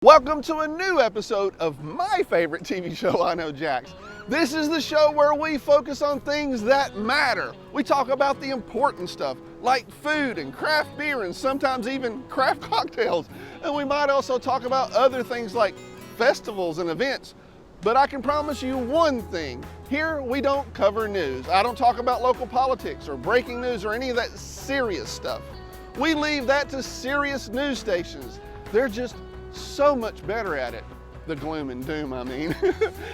Welcome to a new episode of my favorite TV show, I Know Jax. This is the show where we focus on things that matter. We talk about the important stuff, like food and craft beer and sometimes even craft cocktails. And we might also talk about other things like festivals and events. But I can promise you one thing, here we don't cover news. I don't talk about local politics or breaking news or any of that serious stuff. We leave that to serious news stations. They're just so much better at it. The gloom and doom, I mean.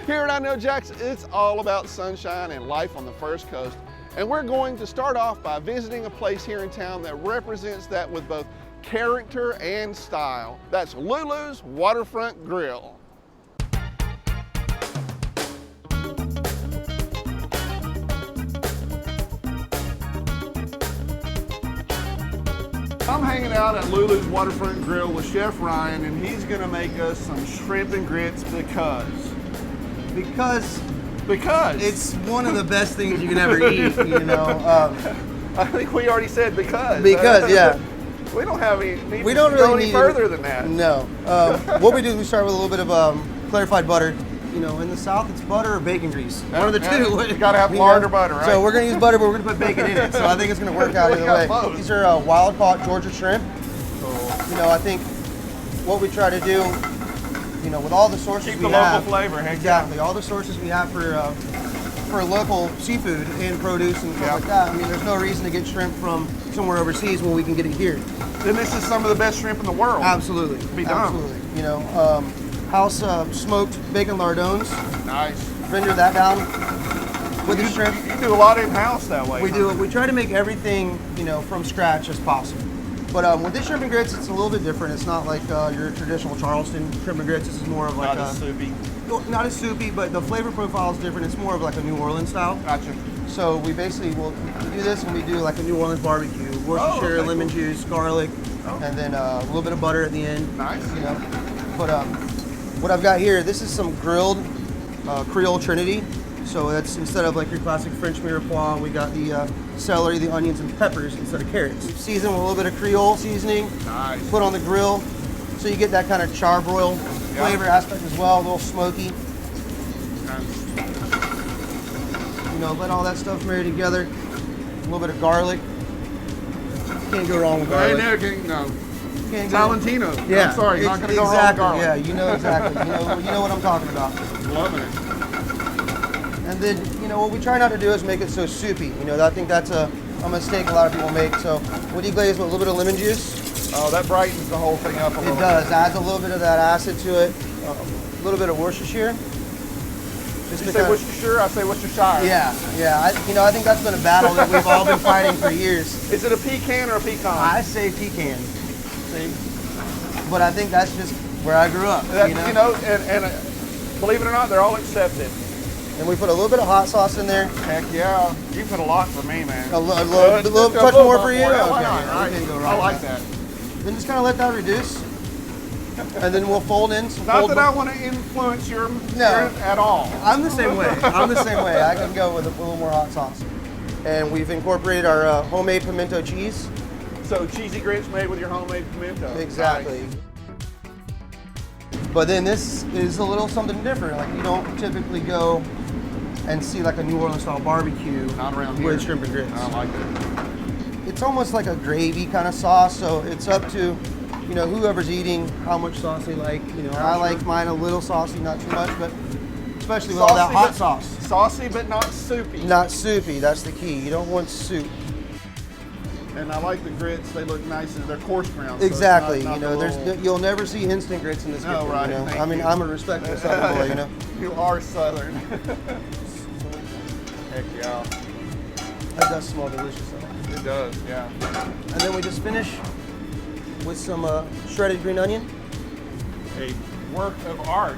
Here at I Know Jax, it's all about sunshine and life on the First Coast. And we're going to start off by visiting a place here in town that represents that with both character and style. That's Lulu's Waterfront Grille. I'm hanging out at Lulu's Waterfront Grille with Chef Ryan, and he's gonna make us some shrimp and grits because it's one of the best things you can ever eat, you know. I think we already said because. Yeah. We don't have any. We don't really go any need further than that. No. What we do is we start with a little bit of clarified butter. You know, in the South, it's butter or bacon grease. One of the two. You gotta have lard or butter, right? So we're gonna use butter, but we're gonna put bacon in it. So I think it's gonna work out either way. Both. These are wild caught Georgia shrimp. Cool. You know, I think what we try to do, you know, with all the sources Keep we the have, local flavor. Heck exactly. All the sources we have for local seafood and produce and stuff like that. I mean, there's no reason to get shrimp from somewhere overseas when we can get it here. Then this is some of the best shrimp in the world. Absolutely. Be done. Absolutely. You know, house smoked bacon lardones. Nice. Render that down with the shrimp. You do a lot in-house that way. We do. We try to make everything, you know, from scratch as possible. But with this shrimp and grits, it's a little bit different. It's not like your traditional Charleston shrimp and grits. This is more of like Not as soupy. Not as soupy, but the flavor profile is different. It's more of like a New Orleans style. Gotcha. So we basically will do this and we do like a New Orleans barbecue, Worcestershire, lemon juice, garlic, and then a little bit of butter at the end. Nice. You know. But what I've got here, this is some grilled Creole Trinity. So that's instead of like your classic French mirepoix, we got the celery, the onions, and peppers instead of carrots. Seasoned with a little bit of Creole seasoning. Nice. Put on the grill, so you get that kind of charbroil flavor aspect as well, a little smoky. Nice. You know, let all that stuff marry together. A little bit of garlic. Can't go wrong with garlic. No. Can't go Valentino. Yeah. I'm sorry, not going to go wrong with Exactly. garlic. Yeah, you know exactly. You know what I'm talking about. Loving it. And then, you know, what we try not to do is make it so soupy. You know, I think that's a mistake a lot of people make. So we deglaze with a little bit of lemon juice. Oh, that brightens the whole thing up a little It does. Adds a little bit of that acid to it. A little bit of Worcestershire. Just you say Worcestershire, I say Worcestershire. Yeah. I think that's been a battle that we've all been fighting for years. Is it a pecan or a pecan? I say pecan. See? But I think that's just where I grew up. And believe it or not, they're all accepted. And we put a little bit of hot sauce in there. Heck yeah. You put a lot for me, man. A little touch more for you? Yeah, why Okay. not, right? We can go I right like now. that. Then just kind of let that reduce. And then we'll fold in some Not cold that I want to influence your No. at all. I'm the same way. I can go with a little more hot sauce. And we've incorporated our homemade pimento cheese. So cheesy grits made with your homemade pimento. Exactly. Nice. But then this is a little something different. Like you don't typically go and see like a New Orleans style barbecue Not around here. with shrimp and grits. I like it. It's almost like a gravy kind of sauce, so it's up to, you know, whoever's eating how much sauce they like. You know, I like mine a little saucy, not too much, but especially with all that hot sauce. Saucy but not soupy. Not soupy, that's the key. You don't want soup. And I like the grits. They look nice and they're coarse ground. Exactly. So you know, you'll never see instant grits in this kitchen. No, right. You know? Thank I mean, you. I'm a respectful Southern boy. You know. You are Southern. Heck yeah. That does smell delicious. Though. It does, yeah. And then we just finish with some shredded green onion. A work of art.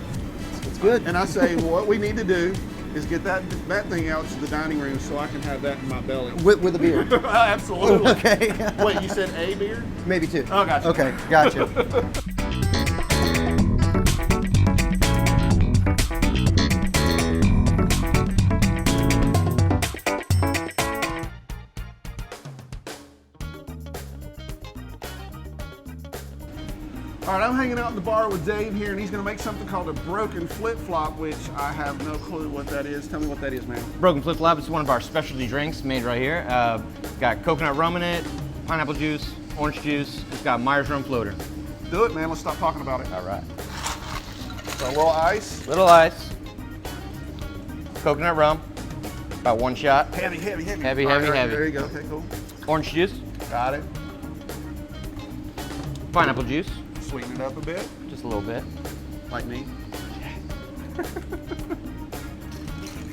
It's good. And I say, what we need to do is get that thing out to the dining room so I can have that in my belly. With a beer. Absolutely. Okay. Wait, you said a beer? Maybe two. Oh, gotcha. Okay, gotcha. All right, I'm hanging out out in the bar with Dave here, and he's gonna make something called a broken flip-flop, which I have no clue what that is. Tell me what that is, man. Broken Flip Flop is one of our specialty drinks made right here. Got coconut rum in it, pineapple juice, orange juice. It's got Myers rum floater. Do it, man. Let's stop talking about it. All right. So a little ice. Little ice. Coconut rum. About 1 shot. Heavy. Heavy, All right, heavy, heavy. There you go. Okay, cool. Orange juice. Got it. Pineapple juice. Sweeten it up a bit, Just a little bit. like me.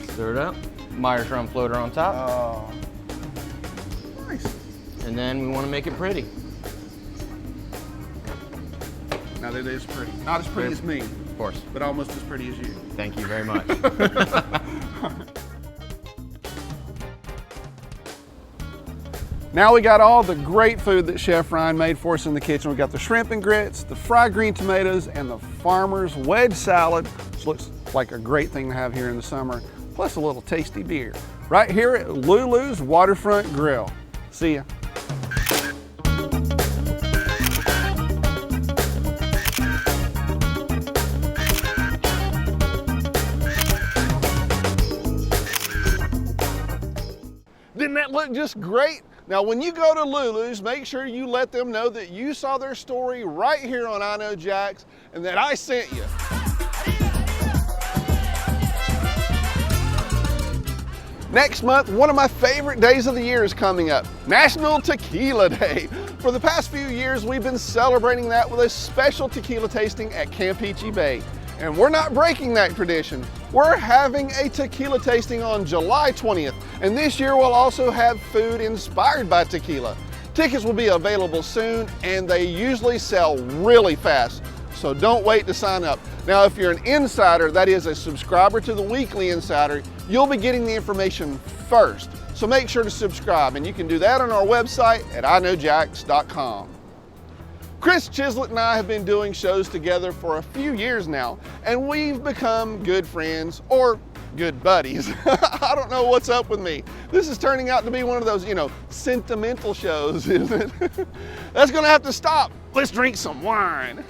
Stir it up. Myers rum floater on top. Oh, nice. And then we want to make it pretty. Now that is pretty. Not as pretty as me, Of course. but almost as pretty as you. Thank you very much. Now we got all the great food that Chef Ryan made for us in the kitchen. We got the shrimp and grits, the fried green tomatoes, and the farmer's wedge salad, which looks like a great thing to have here in the summer, plus a little tasty beer. Right here at Lulu's Waterfront Grill. See ya. Didn't that look just great? Now, when you go to Lulu's, make sure you let them know that you saw their story right here on I Know Jax and that I sent you. Next month, one of my favorite days of the year is coming up, National Tequila Day. For the past few years, we've been celebrating that with a special tequila tasting at Campeche Bay. And we're not breaking that tradition. We're having a tequila tasting on July 20th, and this year we'll also have food inspired by tequila. Tickets will be available soon, and they usually sell really fast, so don't wait to sign up. Now, if you're an insider, that is a subscriber to the Weekly Insider, you'll be getting the information first. So make sure to subscribe, and you can do that on our website at iknowjax.com. Kris Chislett and I have been doing shows together for a few years now, and we've become good friends, or good buddies. I don't know what's up with me. This is turning out to be one of those, sentimental shows, isn't it? That's gonna have to stop. Let's drink some wine.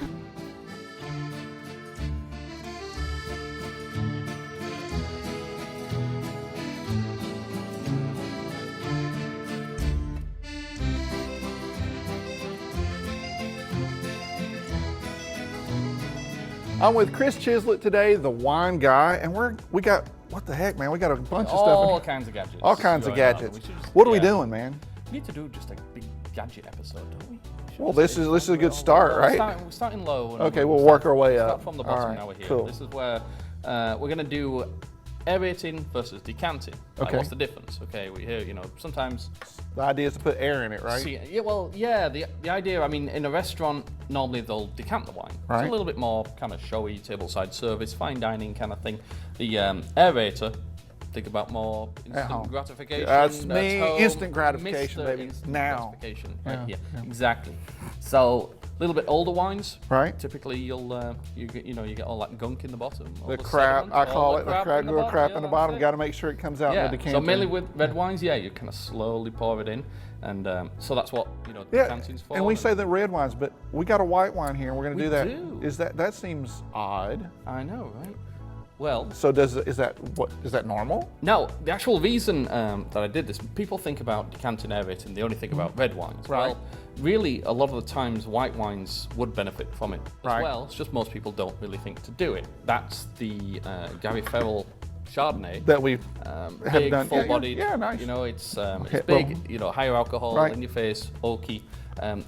I'm with Kris Chislett today, the wine guy, and we got, what the heck, man? We got a bunch of stuff. All kinds of gadgets. All kinds of going on. gadgets. We should just- What are we yeah. doing, man? We need to do just a big gadget episode, don't we? Well, this is a good start, right? We're starting low. And Okay, we'll work our way start up. from the All bottom. right, Now we're here. cool. This is where we're going to do aerating versus decanting. Like, Okay. what's the difference? Okay, we hear, sometimes. The idea is to put air in it, right? The idea, I mean, in a restaurant, normally they'll decant the wine. Right. It's a little bit more kind of showy, tableside service, fine dining kind of thing. The aerator, think about more instant home. gratification. That's at me, home. instant gratification, Mr. baby. Instant Now. gratification, Yeah, right here. yeah. Exactly. So, a little bit older wines. Right. Typically, you get all that gunk in the bottom. all The crap, sediment, I all call it, the crap in the yeah, bottom. that's it. Got to make sure it comes out in the decanter. So mainly with red wines, you kind of slowly pour it in, and so that's what Yeah, decanting's for. and we say the red wines, but we got a white wine here, and we're going to We do that. do. Is that seems odd? I know, right? Well, So is that normal? no, the actual reason that I did this, people think about decanting aerating, they only think about red wines. Right. Well, really, a lot of the times, white wines would benefit from it as Right. well. It's just most people don't really think to do it. That's the Gary Farrell Chardonnay. That we have Big, done. full-bodied. Yeah, nice. It's Hit- big. Higher alcohol Right. in your face, oaky.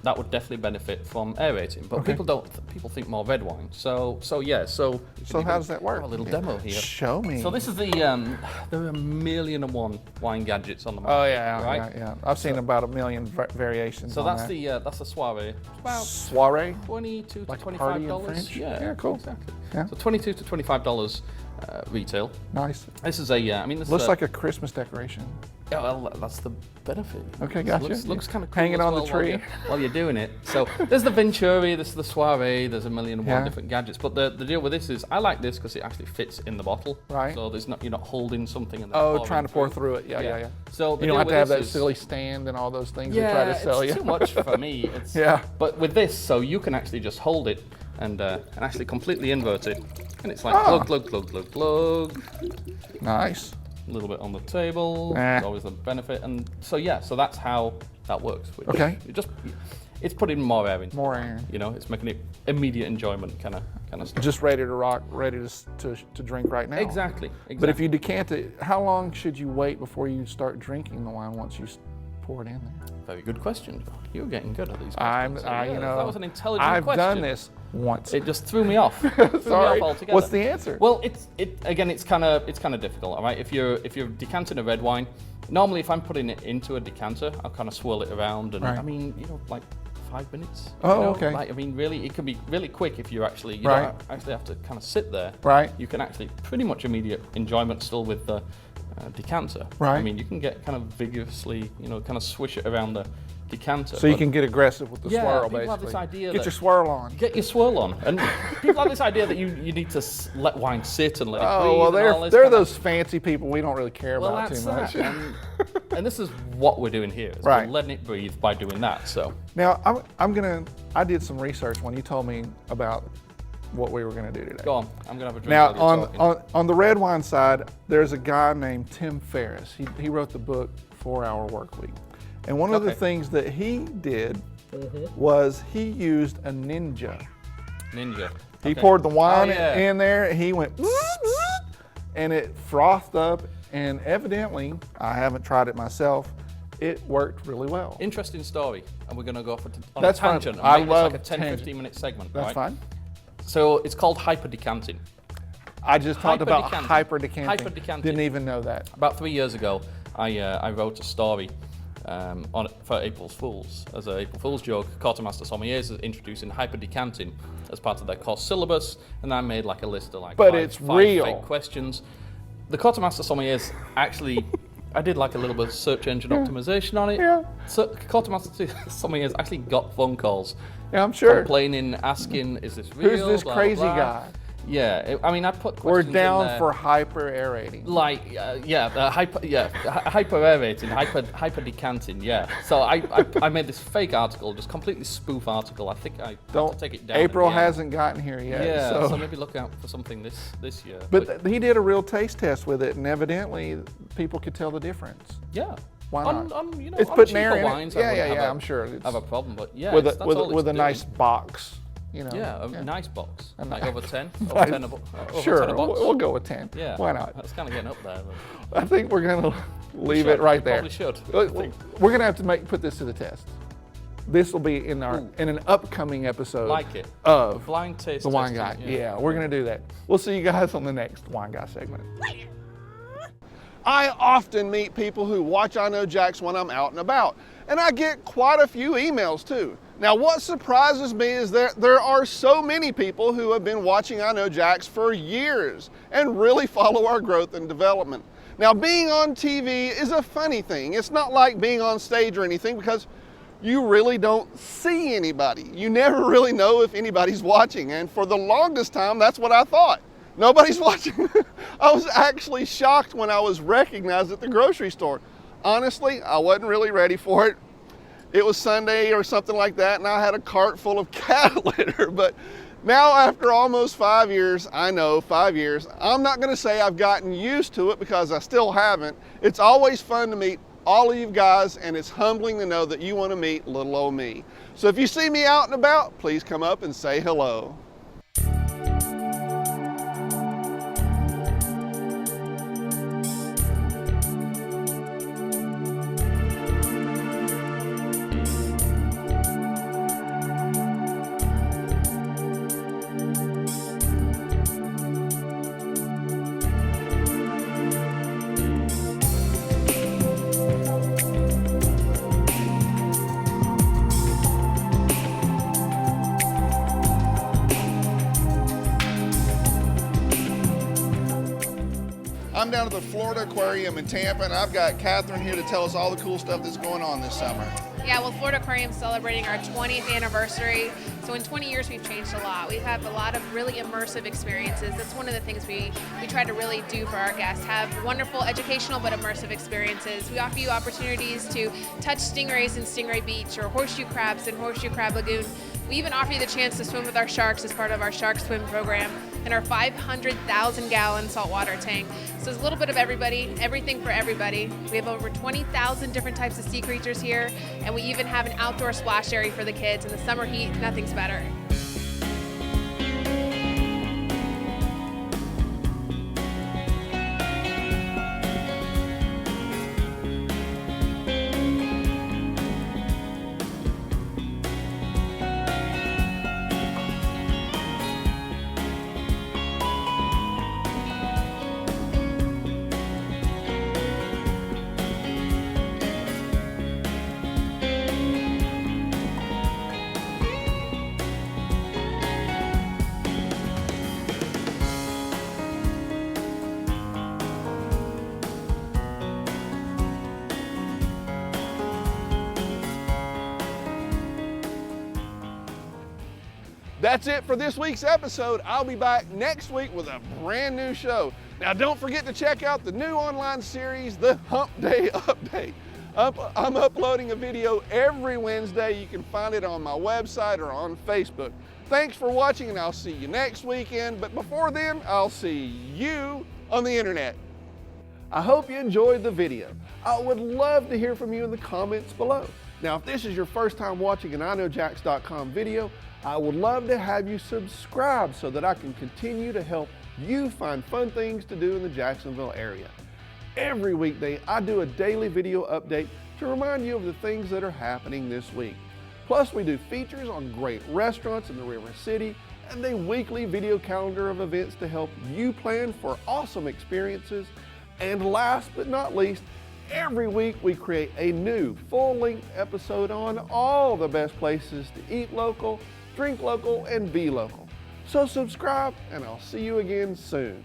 That would definitely benefit from aerating. But Okay. people think more red wine. So yeah. So So how does that work? have a little Yeah. demo here. Show me. So this is there are 1,000,001 wine gadgets on the market. Oh yeah, right. yeah. I've seen about a million variations. So on that's the soiree. It's about soiree. $22 to Like party $25. in French? Yeah, Yeah, cool. Exactly. Yeah. So $22 to $25 retail. Nice. This is this Looks is like a Christmas decoration. Yeah, well, that's the benefit. Okay, gotcha. Looks kind of cool Hanging as on the well tree. while you're doing it. So there's the Venturi, this is the Soiree, there's a million and one Yeah. different gadgets. But the deal with this is I like this because it actually fits in the bottle. Right. So you're not holding something and then Oh, pouring trying to pour through it. Yeah. So the You don't deal have to with have this that is- silly stand and all those things Yeah, they try to sell it's you. too much for me. It's, Yeah. But with this, so you can actually just hold it and actually completely invert it. And it's like glug, glug, glug, glug, glug. Nice. A little bit on the table. Nah. It's always a benefit. And so yeah, so that's how that works. Which Okay. It's putting more air into More it. air. You know, it's making it immediate enjoyment kind of stuff. Just ready to rock, ready to drink right now. Exactly. But if you decant it, how long should you wait before you start drinking the wine once you pour it in there? Very good question. You're getting good at these I'm, questions. I, So, you yeah, know, that was an intelligent I've question. done this once. It just threw me off. Threw me Sorry. off altogether. What's the answer? Well, it's kind of difficult, all right? If you're decanting a red wine, normally if I'm putting it into a decanter, I'll kind of swirl it around, and Right. I mean, you know, like 5 minutes. Oh, you know? okay. Like, I mean, really, it can be really quick if you actually Right. don't actually have to kind of sit there. Right. You can actually pretty much immediate enjoyment still with the decanter. Right. I mean, you can get kind of vigorously, you know, kind of swish it around the decanter. So you but can get aggressive with the Yeah, swirl, people basically. have this idea Get that- your swirl on. get your swirl on, and people have this idea that you need to let wine sit and let it breathe. Oh, well, and all this they're kind of- those fancy people we don't really care Well, about that's too much. that. And this is what we're doing here. Is Right. We're letting it breathe by doing that. So Now, I did some research when you told me about what we were gonna do today. go on. I'm gonna have a drink. Now, while you're talking. on the red wine side, there's a guy named Tim Ferriss. He wrote the book 4 Hour Workweek. And one of the Okay. things that he did was he used a Ninja. Ninja. He Okay. poured the wine Oh, yeah. in there, he went and it frothed up, and evidently, I haven't tried it myself, it worked really well. Interesting story, and we're gonna go off on That's a fine. tangent. I and make love this like a 10, tangent. 15-minute segment. That's right? fine. So it's called hyper decanting. I just talked about Hyper-decanting. hyper decanting. Hyper-decanting. Didn't even know that. About 3 years ago, I wrote a story for April Fools. As an April Fool's joke, Quartermaster Sommeliers is introducing hyper decanting as part of their course syllabus, and I made like a list of like But five it's real. fake questions. The Quartermaster Sommeliers actually, I did like a little bit of search engine optimization on it. Yeah. So Quartermaster Sommeliers actually got phone calls Yeah, I'm sure. complaining, asking, "Is this real?" Who's this blah, crazy blah. guy? Yeah, I mean, I put We're questions in down there. for hyper aerating. Like, hyper aerating, hyper decanting, yeah. So I made this fake article, just completely spoof article. I think I have to take it down. April at the end. hasn't gotten here yet. Yeah, so. so maybe look out for something this year. But he did a real taste test with it, and evidently people could tell the difference. yeah. Why on, not? On, you know, It's on putting cheaper air in it. wines, I Yeah, wouldn't yeah, have yeah, a- I'm sure it's- have a problem, but yeah, with that's all with a it's nice doing. box, you know. Yeah, a nice box, like over 10, over Nice. 10 over Sure, 10 a box. we'll go with 10. Yeah, Why not? That's kind of getting up there. But I think we're gonna leave should. it right We there. probably should. We're gonna have to put this to the test. This will be in an upcoming episode. Like it. Of Blind taste the Wine Guy. testing, Yeah, we're gonna do that. We'll see you guys on the next Wine Guy segment. I often meet people who watch I Know Jax when I'm out and about, and I get quite a few emails too. Now, what surprises me is that there are so many people who have been watching I Know Jax for years and really follow our growth and development. Now, being on TV is a funny thing. It's not like being on stage or anything because you really don't see anybody. You never really know if anybody's watching, and for the longest time, that's what I thought. Nobody's watching. I was actually shocked when I was recognized at the grocery store. Honestly, I wasn't really ready for it. It was Sunday or something like that, and I had a cart full of cat litter. But now, after almost 5 years, I know, 5 years, I'm not gonna say I've gotten used to it because I still haven't. It's always fun to meet all of you guys, and it's humbling to know that you wanna meet little old me. So if you see me out and about, please come up and say hello. I'm down at the Florida Aquarium in Tampa, and I've got Catherine here to tell us all the cool stuff that's going on this summer. Yeah, well, Florida Aquarium is celebrating our 20th anniversary. So in 20 years, we've changed a lot. We have a lot of really immersive experiences. That's one of the things we try to really do for our guests, have wonderful educational but immersive experiences. We offer you opportunities to touch stingrays in Stingray Beach or horseshoe crabs in Horseshoe Crab Lagoon. We even offer you the chance to swim with our sharks as part of our Shark Swim program in our 500,000-gallon saltwater tank. So there's a little bit of everybody, everything for everybody. We have over 20,000 different types of sea creatures here, and we even have an outdoor splash area for the kids. In the summer heat, nothing's better. That's it for this week's episode. I'll be back next week with a brand new show. Now don't forget to check out the new online series, The Hump Day Update. I'm uploading a video every Wednesday. You can find it on my website or on Facebook. Thanks for watching, and I'll see you next weekend. But before then, I'll see you on the internet. I hope you enjoyed the video. I would love to hear from you in the comments below. Now, if this is your first time watching an iknowjax.com video, I would love to have you subscribe so that I can continue to help you find fun things to do in the Jacksonville area. Every weekday, I do a daily video update to remind you of the things that are happening this week. Plus, we do features on great restaurants in the River City and a weekly video calendar of events to help you plan for awesome experiences. And last but not least, every week we create a new full-length episode on all the best places to eat local, drink local, and be local. So subscribe, and I'll see you again soon.